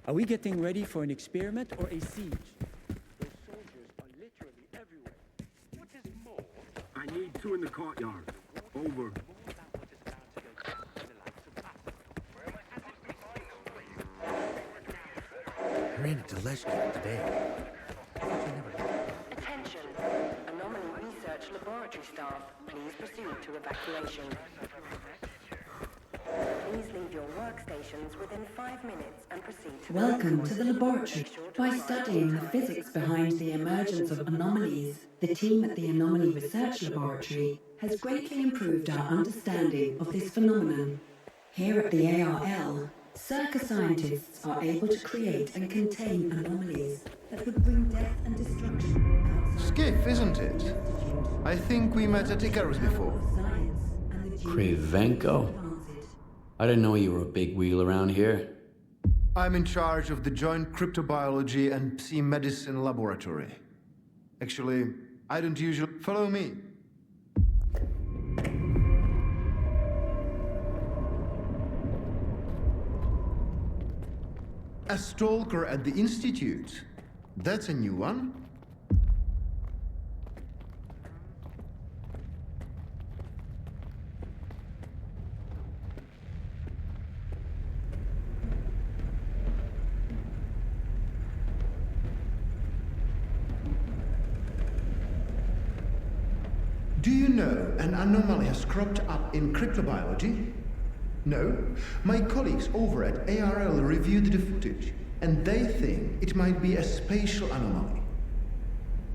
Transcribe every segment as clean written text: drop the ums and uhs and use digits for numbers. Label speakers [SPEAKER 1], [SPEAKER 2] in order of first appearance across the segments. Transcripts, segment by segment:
[SPEAKER 1] Are we getting ready for an experiment or a siege? Those soldiers are literally everywhere. What is more?
[SPEAKER 2] I need 2 in the courtyard. Over.
[SPEAKER 3] I ran into Leshki today.
[SPEAKER 4] Attention. Anomaly research laboratory staff. Please proceed to evacuation. Please leave your workstations within 5 minutes and proceed to...
[SPEAKER 5] Welcome to the laboratory. By studying the physics behind the emergence of anomalies, the team at the Anomaly Research Laboratory has greatly improved our understanding of this phenomenon. Here at the ARL, Circa scientists are able to create and contain anomalies that would bring death and destruction outside...
[SPEAKER 3] Skiff, isn't it? I think we met at Icarus before.
[SPEAKER 6] Krivenko? I didn't know you were a big wheel around here.
[SPEAKER 3] I'm in charge of the Joint Cryptobiology and Psi Medicine Laboratory. Actually, I don't usually... Follow me. A stalker at the Institute. That's a new one. Do you know an anomaly has cropped up in cryptobiology? No? My colleagues over at ARL reviewed the footage, and they think it might be a spatial anomaly.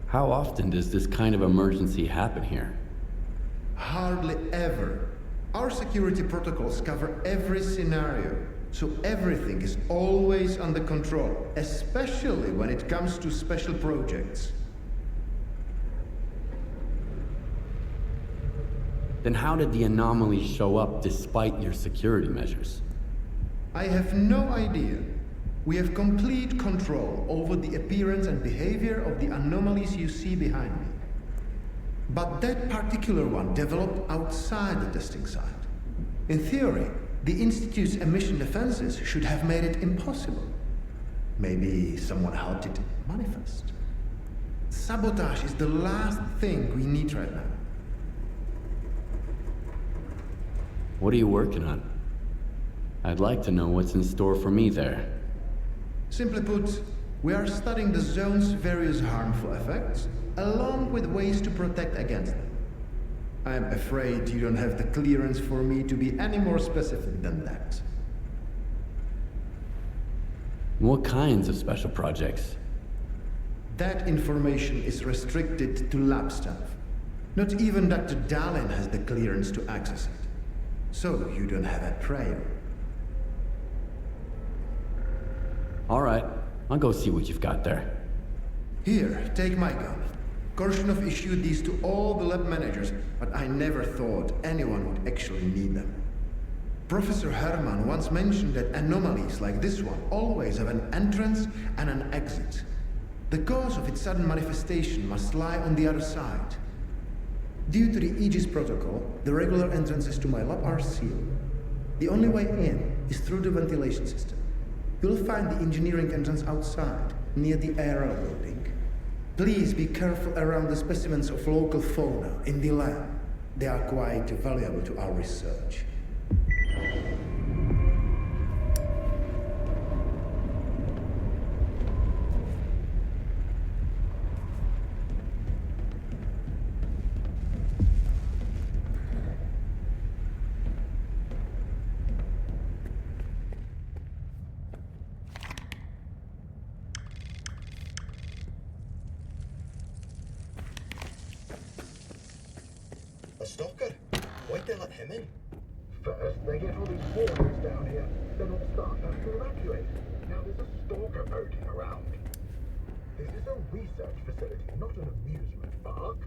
[SPEAKER 6] How often does this kind of emergency happen here?
[SPEAKER 3] Hardly ever. Our security protocols cover every scenario, so everything is always under control, especially when it comes to special projects.
[SPEAKER 6] Then how did the anomaly show up despite your security measures?
[SPEAKER 3] I have no idea. We have complete control over the appearance and behavior of the anomalies you see behind me. But that particular one developed outside the testing site. In theory, the Institute's emission defenses should have made it impossible. Maybe someone helped it manifest. Sabotage is the last thing we need right now.
[SPEAKER 6] What are you working on? I'd like to know what's in store for me there.
[SPEAKER 3] Simply put, we are studying the zone's various harmful effects, along with ways to protect against them. I'm afraid you don't have the clearance for me to be any more specific than that.
[SPEAKER 6] What kinds of special projects?
[SPEAKER 3] That information is restricted to lab staff. Not even Dr. Dallin has the clearance to access it. So you don't have a trail.
[SPEAKER 6] All right, I'll go see what you've got there.
[SPEAKER 3] Here, take my gun. Korshunov issued these to all the lab managers, but I never thought anyone would actually need them. Professor Herman once mentioned that anomalies like this one always have an entrance and an exit. The cause of its sudden manifestation must lie on the other side. Due to the Aegis protocol, the regular entrances to my lab are sealed. The only way in is through the ventilation system. You'll find the engineering entrance outside, near the ARL building. Please be careful around the specimens of local fauna in the lab. They are quite valuable to our research.
[SPEAKER 7] A stalker? Why'd they let him in? First, they get all these warnings down here. Then all staff have to evacuate. Now there's a stalker boating around. This is a research facility, not an amusement park.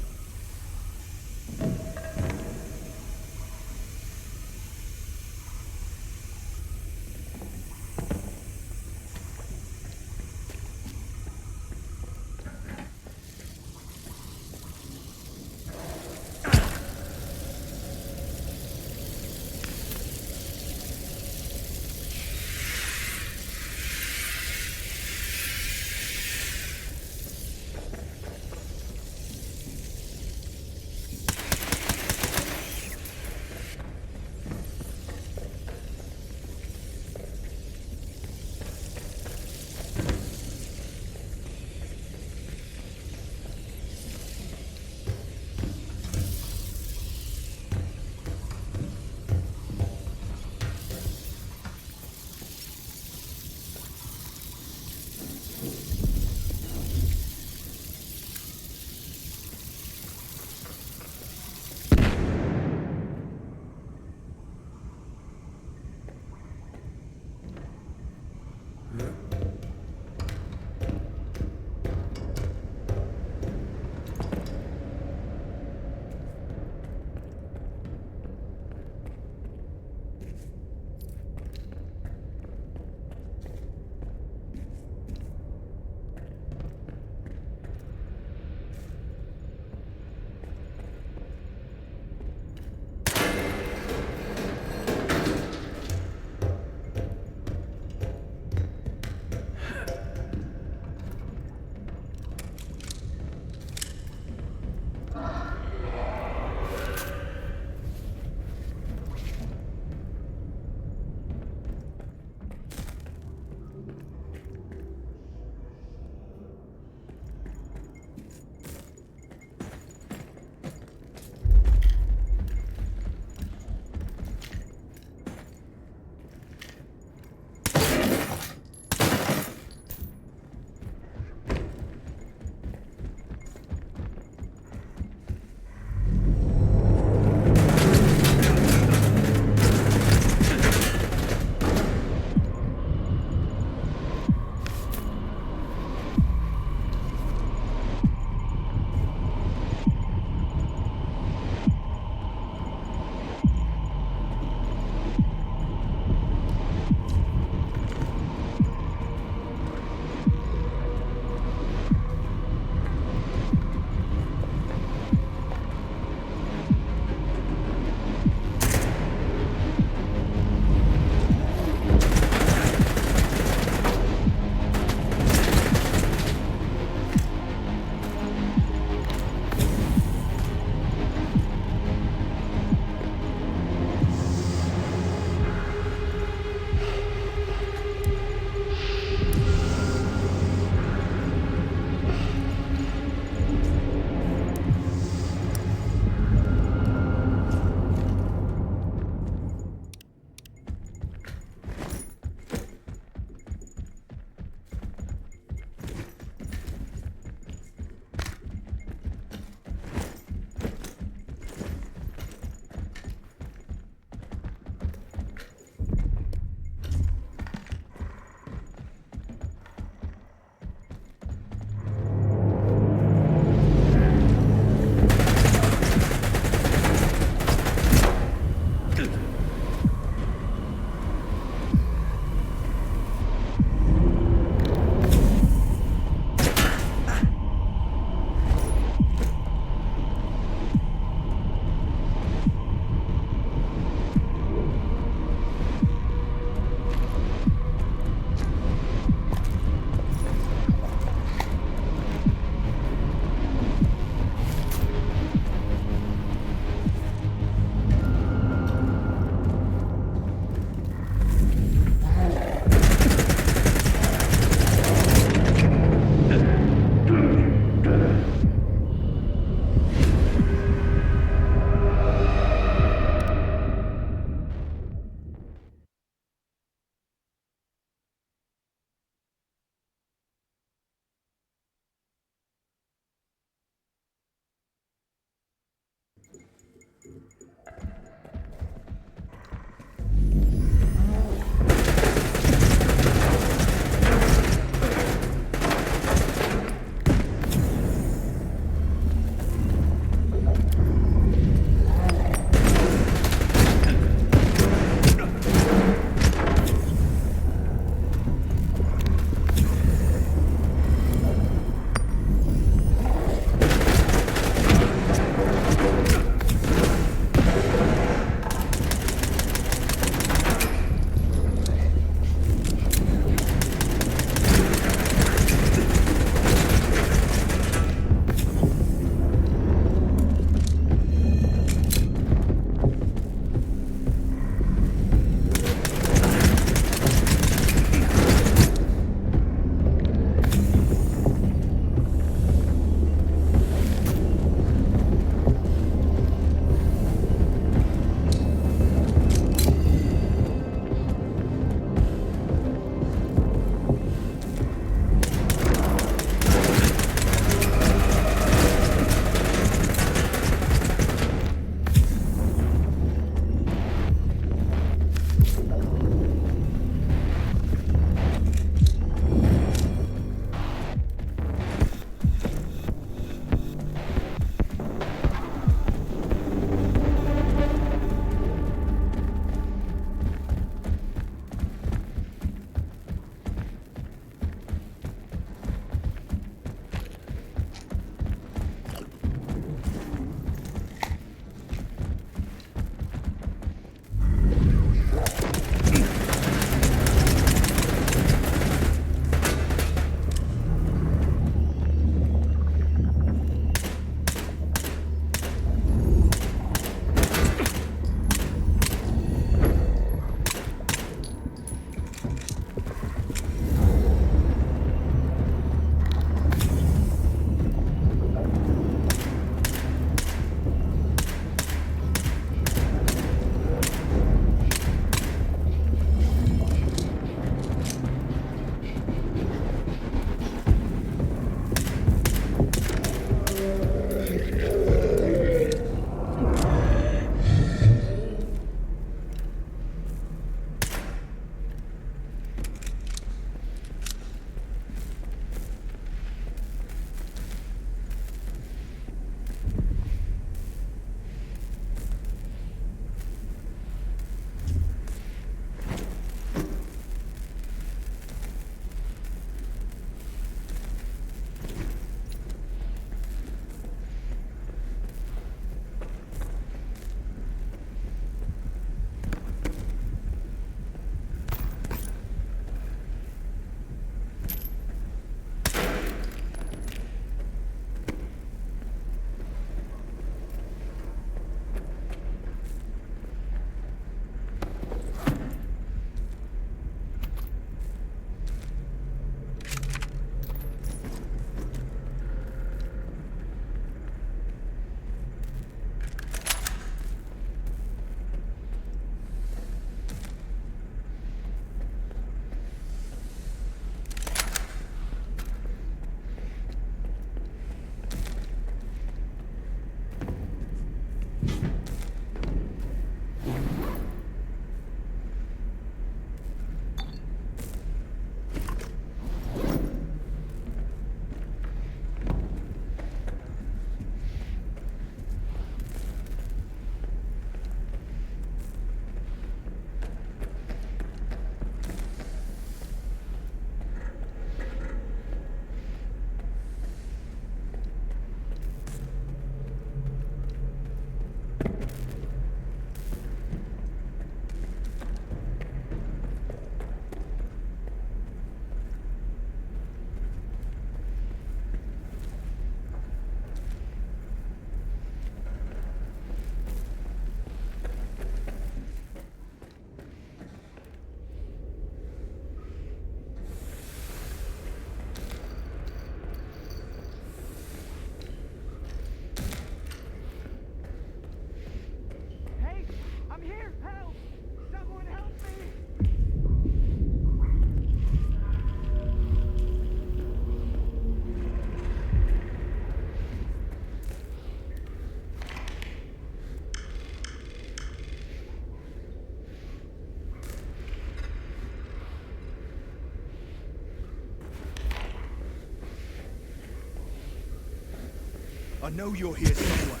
[SPEAKER 8] I know you're here somewhere.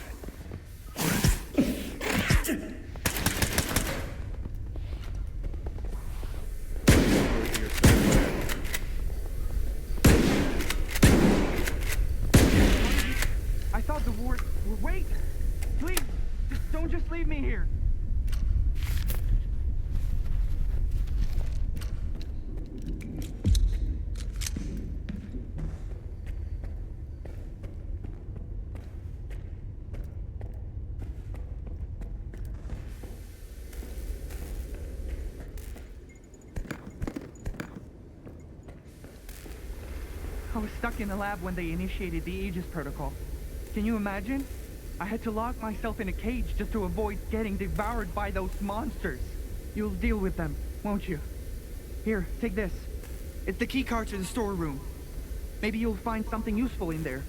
[SPEAKER 9] I thought the war... Wait! Please! Don't just leave me here! I was stuck in the lab when they initiated the Aegis protocol. Can you imagine? I had to lock myself in a cage just to avoid getting devoured by those monsters. You'll deal with them, won't you? Here, take this. It's the key card to the storeroom. Maybe you'll find something useful in there.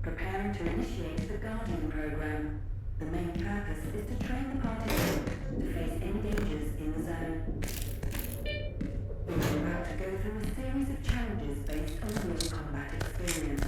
[SPEAKER 5] Preparing to initiate the Guardian program. The main purpose is to train the participant to face any dangers in the zone. We're about to go through a series of challenges based on the real combat experience.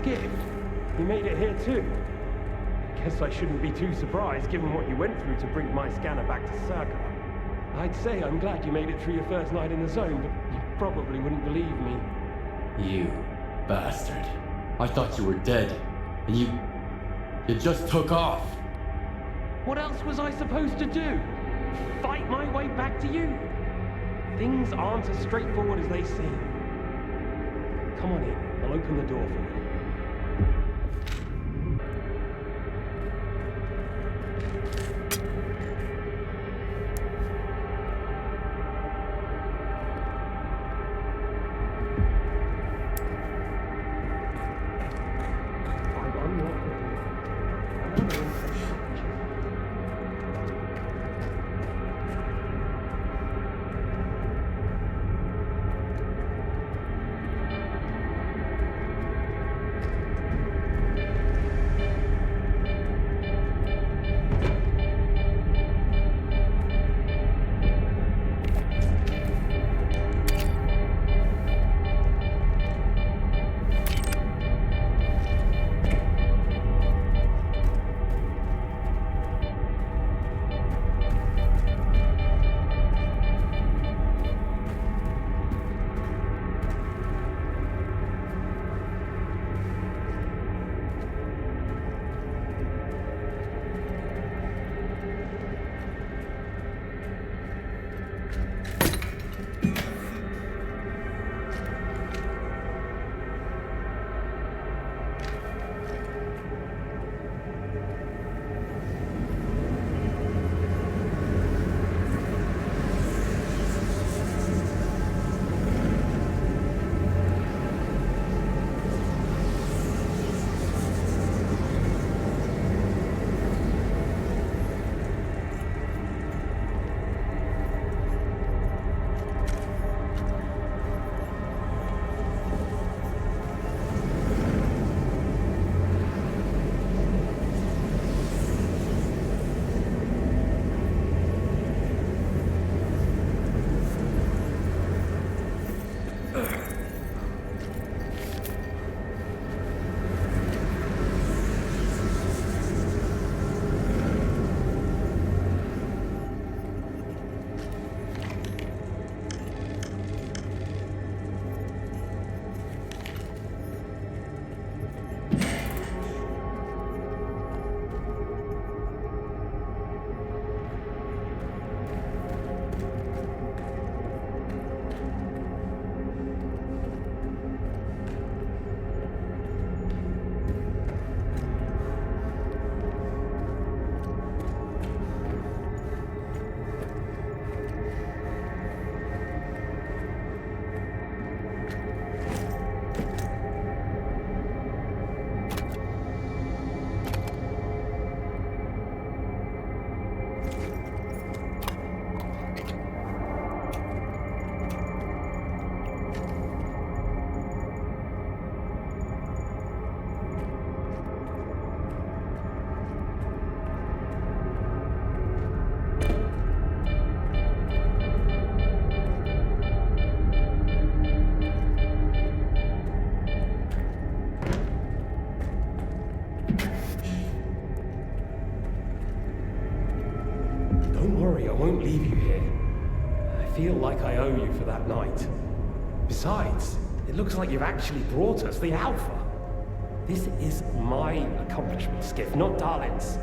[SPEAKER 8] gift? You made it here too? Guess I shouldn't be too surprised given what you went through to bring my scanner back to Circa. I'd say I'm glad you made it through your first night in the zone, but you probably wouldn't believe me.
[SPEAKER 6] You bastard. I thought you were dead, and you just took off.
[SPEAKER 8] What else was I supposed to do? Fight my way back to you? Things aren't as straightforward as they seem. Come on in, I'll open the door for you. I won't leave you here. I feel like I owe you for that night. Besides, it looks like you've actually brought us the Alpha. This is my accomplishment, Skiff, not Darlin's.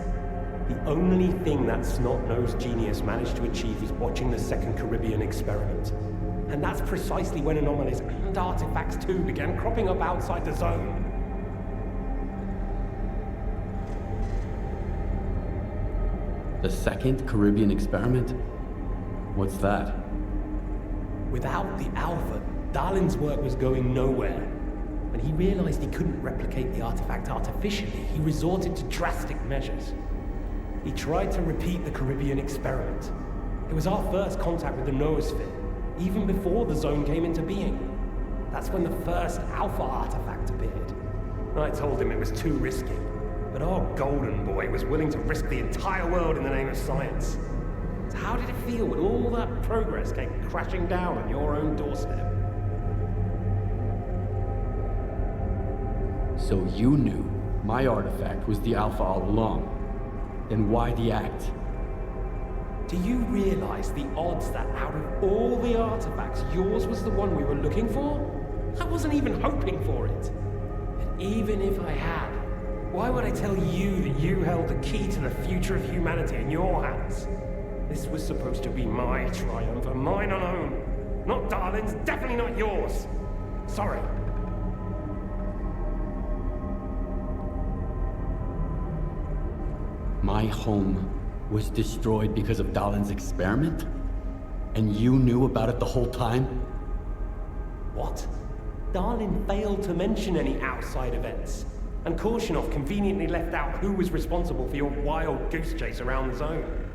[SPEAKER 8] The only thing that snot-nosed genius managed to achieve was watching the Second Caribbean experiment. And that's precisely when anomalies and artifacts too began cropping up outside the zone.
[SPEAKER 6] The Second Caribbean experiment? What's that?
[SPEAKER 8] Without the Alpha, Darlin's work was going nowhere. When he realized he couldn't replicate the artifact artificially, he resorted to drastic measures. He tried to repeat the Caribbean experiment. It was our first contact with the noosphere, even before the zone came into being. That's when the first Alpha artifact appeared. I told him it was too risky, but our golden boy was willing to risk the entire world in the name of science. So how did it feel when all that progress came crashing down on your own doorstep?
[SPEAKER 6] So you knew my artifact was the Alpha all along. Then why the act?
[SPEAKER 8] Do you realize the odds that out of all the artifacts, yours was the one we were looking for? I wasn't even hoping for it. And even if I had, why would I tell you that you held the key to the future of humanity in your hands? This was supposed to be my triumph and mine alone. Not Darlin's, definitely not yours. Sorry.
[SPEAKER 6] My home was destroyed because of Dalin's experiment? And you knew about it the whole time?
[SPEAKER 8] What? Darlin failed to mention any outside events, and Korshunov conveniently left out who was responsible for your wild goose chase around the zone.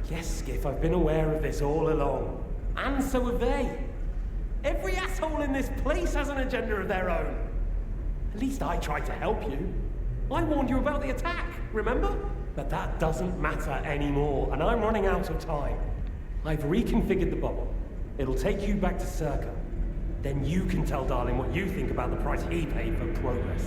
[SPEAKER 8] Yes, Skiff, I've been aware of this all along. And so have they. Every asshole in this place has an agenda of their own. At least I tried to help you. I warned you about the attack, remember? But that doesn't matter anymore, and I'm running out of time. I've reconfigured the bubble. It'll take you back to Circa. Then you can tell Darling what you think about the price he paid for progress.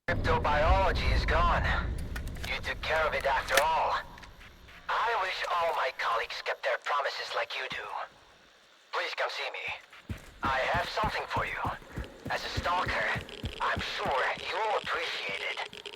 [SPEAKER 10] Cryptobiology is gone. You took care of it after all. I wish all my colleagues kept their promises like you do. Please come see me. I have something for you. As a stalker, I'm sure you'll appreciate it.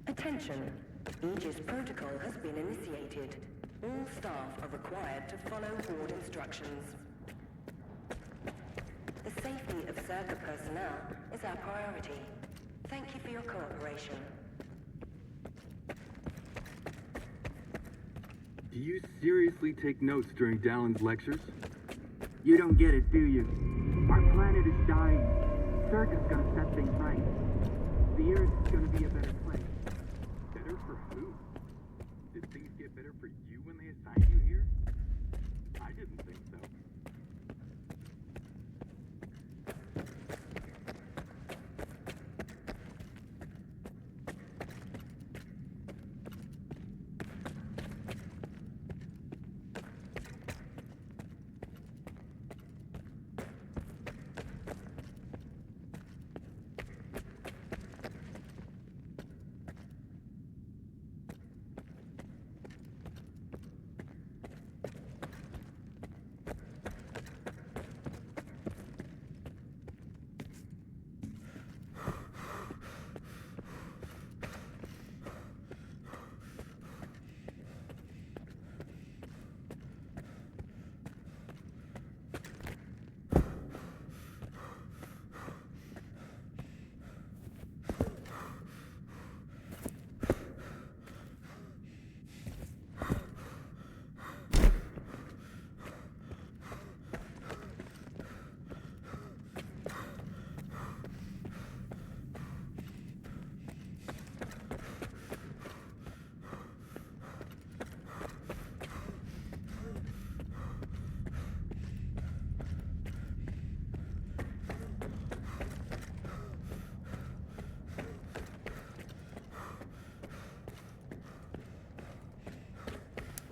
[SPEAKER 4] Attention. Aegis protocol has been initiated. All staff are required to follow board instructions. The safety of Circa personnel is our priority. Thank you for your cooperation.
[SPEAKER 2] Do you seriously take notes during Dallin's lectures?
[SPEAKER 11] You don't get it, do you? Our planet is dying. Circuit's gonna set things right. The Earth is gonna be a better place.
[SPEAKER 12] Better for who? Did things get better for you when they assigned you here? I didn't think so.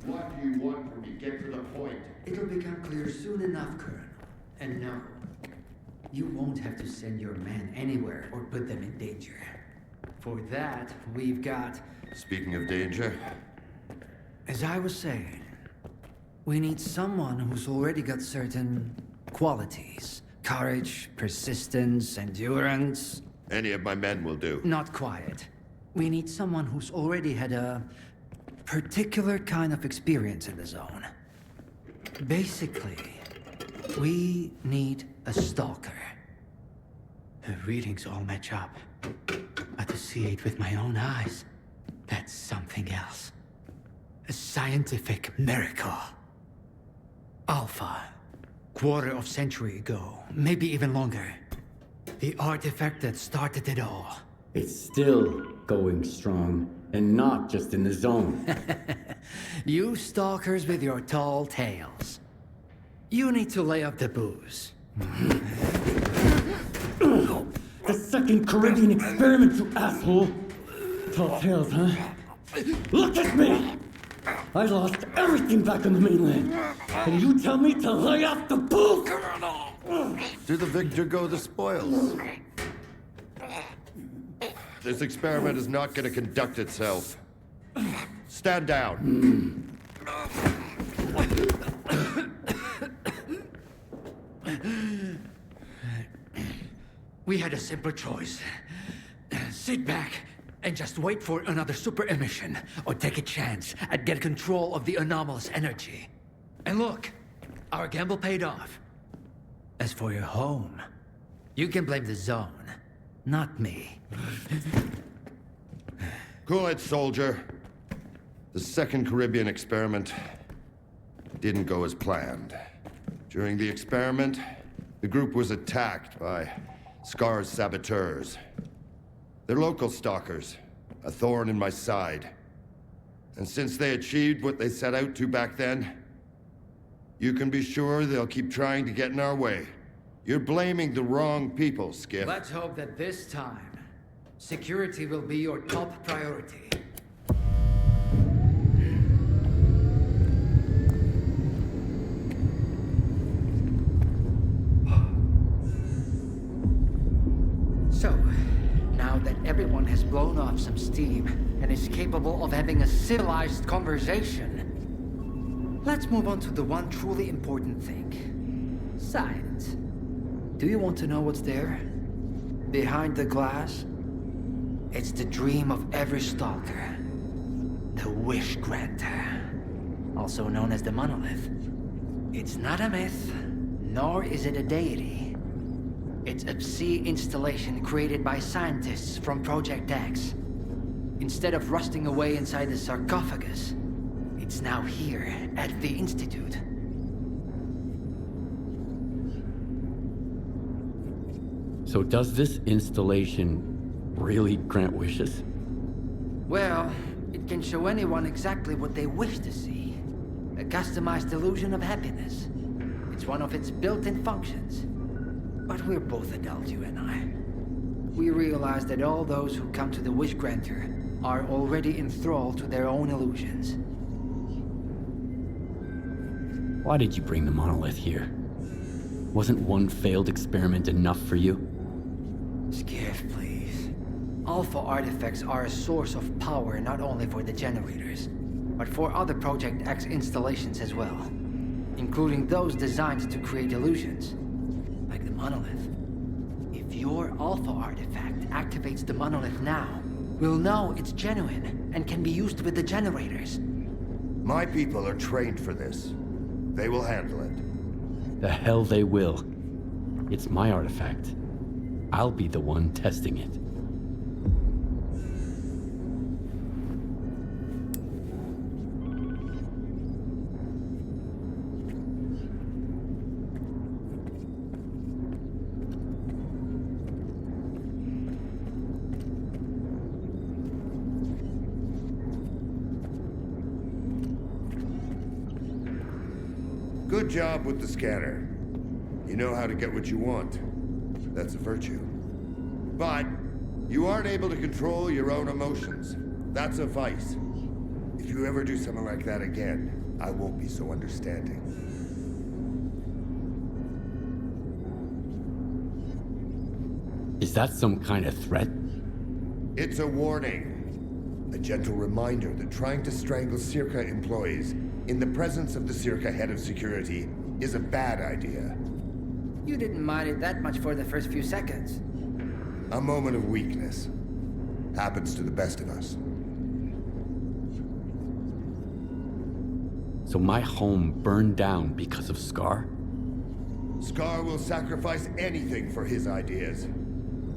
[SPEAKER 3] What do you want when you get to the point?
[SPEAKER 13] It'll become clear soon enough, Colonel. And no, you won't have to send your men anywhere or put them in danger. For that, we've got...
[SPEAKER 3] Speaking of danger...
[SPEAKER 13] As I was saying, we need someone who's already got certain qualities. Courage, persistence, endurance.
[SPEAKER 3] Any of my men will do.
[SPEAKER 13] Not quiet. We need someone who's already had a particular kind of experience in the zone. Basically, we need a stalker. The readings all match up, but to see it with my own eyes, that's something else. A scientific miracle. Alpha, quarter of century ago, maybe even longer. The artifact that started it all.
[SPEAKER 6] It's still going strong, and not just in the zone.
[SPEAKER 13] You stalkers with your tall tales. You need to lay up the booze.
[SPEAKER 6] The second Caribbean experiment, you asshole! Tall tales, huh? Look at me! I lost everything back on the mainland, and you tell me to lay off the booze!
[SPEAKER 3] To the victor go the spoils. This experiment is not going to conduct itself. Stand down.
[SPEAKER 13] We had a simple choice. Sit back and just wait for another super emission, or take a chance at getting control of the anomalous energy. And look, our gamble paid off. As for your home, you can blame the zone, not me.
[SPEAKER 3] Cool it, soldier. The second Caribbean experiment didn't go as planned. During the experiment, the group was attacked by Scar's saboteurs. They're local stalkers, a thorn in my side. And since they achieved what they set out to back then, you can be sure they'll keep trying to get in our way. You're blaming the wrong people, Skip.
[SPEAKER 13] Let's hope that this time, security will be your top priority. So, now that everyone has blown off some steam and is capable of having a civilized conversation, let's move on to the one truly important thing. Science. Do you want to know what's there? Behind the glass? It's the dream of every stalker. The wish granter. Also known as the monolith. It's not a myth, nor is it a deity. It's a sea installation created by scientists from Project X. Instead of rusting away inside the sarcophagus, it's now here at the Institute.
[SPEAKER 6] So does this installation really grant wishes?
[SPEAKER 13] Well, it can show anyone exactly what they wish to see. A customized illusion of happiness. It's one of its built-in functions. But we're both adults, you and I. We realize that all those who come to the Wish Granter are already enthralled to their own illusions.
[SPEAKER 6] Why did you bring the monolith here? Wasn't one failed experiment enough for you?
[SPEAKER 13] Skiff, please. Alpha artifacts are a source of power not only for the generators, but for other Project X installations as well, including those designed to create illusions, like the monolith. If your Alpha artifact activates the monolith now, we'll know it's genuine and can be used with the generators.
[SPEAKER 14] My people are trained for this. They will handle it.
[SPEAKER 6] The hell they will. It's my artifact. I'll be the one testing it.
[SPEAKER 14] Good job with the scanner. You know how to get what you want. That's a virtue. But you aren't able to control your own emotions. That's a vice. If you ever do something like that again, I won't be so understanding.
[SPEAKER 6] Is that some kind of threat?
[SPEAKER 14] It's a warning. A gentle reminder that trying to strangle Circa employees in the presence of the Circa head of security is a bad idea.
[SPEAKER 13] You didn't mind it that much for the first few seconds.
[SPEAKER 14] A moment of weakness. Happens to the best of us.
[SPEAKER 6] So my home burned down because of Scar?
[SPEAKER 14] Scar will sacrifice anything for his ideas.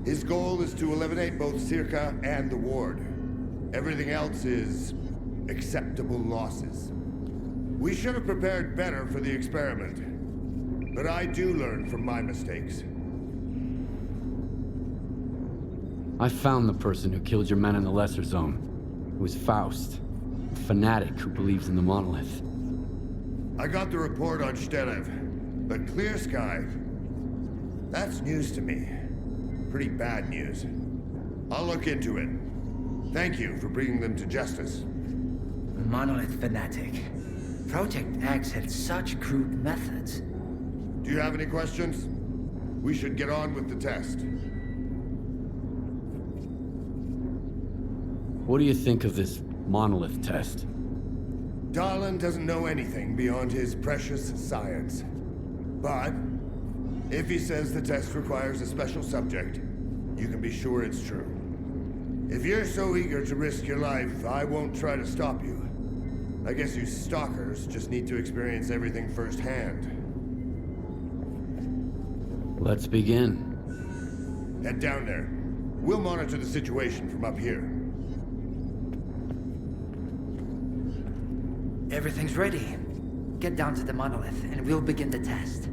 [SPEAKER 14] His goal is to eliminate both Circa and the Ward. Everything else is acceptable losses. We should have prepared better for the experiment. But I do learn from my mistakes.
[SPEAKER 6] I found the person who killed your men in the Lesser Zone. It was Faust, a fanatic who believes in the monolith.
[SPEAKER 14] I got the report on Stelev, but Clear Sky, that's news to me. Pretty bad news. I'll look into it. Thank you for bringing them to justice.
[SPEAKER 13] Monolith fanatic. Project X had such crude methods.
[SPEAKER 14] Do you have any questions? We should get on with the test.
[SPEAKER 6] What do you think of this monolith test?
[SPEAKER 14] Darlin doesn't know anything beyond his precious science. But if he says the test requires a special subject, you can be sure it's true. If you're so eager to risk your life, I won't try to stop you. I guess you stalkers just need to experience everything firsthand.
[SPEAKER 6] Let's begin.
[SPEAKER 14] Head down there. We'll monitor the situation from up here.
[SPEAKER 13] Everything's ready. Get down to the monolith and we'll begin the test.